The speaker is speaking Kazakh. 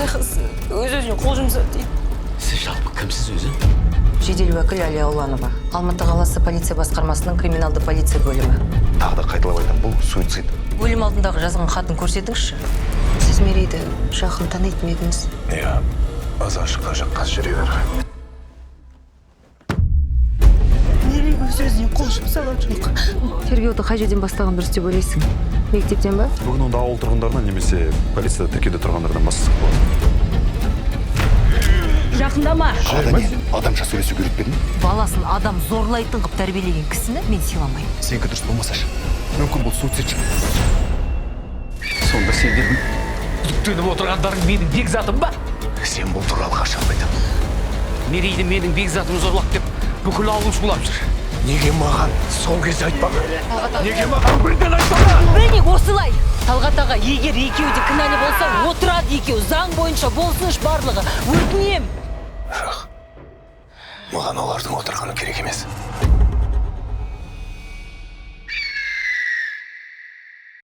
қыз өз-өзіне қол жұмсады дейді. Сіз жалпы кімсіз өзі? Жедел уәкіл Әлия Ауланова. Алматы қаласы полиция басқармасының криминалды полиция бөлімі. Тағы да қайталап айтам, бұл суицид. Өлім алдындағы жазған хатын көрсетіңізші. Сіз Мерейді жақын танитын едіңіз. Иә, азан шыққан жаққа жүре бер. Мерей өз-өзіне қол жұмсаған жоқ. Тергеуді қай жерден бастаған дұрыс деп ойлайсың? Мектептен ба? Бүгін онда ауыл тұрғындарынан немесе полицияда тіркеуде тұрғандардан бастық болады. Жақындама. Адамша сөйлесу үйретпедің? Баласын адам зорлайтын қып тәрбиелеген кісіні мен сыйламаймын. Сенікі дұрыс болмасашы. Мүмкін бұл суицид шығар. Сонда сендердің күдіктеніп отырғандарың менің бекзатым ба? Сен бұл туралы қашан айтам? Мерейді менің бекзатым зорлап деп бүкіл ауыл шулап жүр. Неге маған сол кезде айтпаған? Неге маған бірден айтпаған? Міне осылай. Талғат аға, егер екеуі де кінәлі болса, отырады екеуі. Заң бойынша болсыншы барлығы. Өтінем. Жоқ. Маған олардың отырғаны керек емес.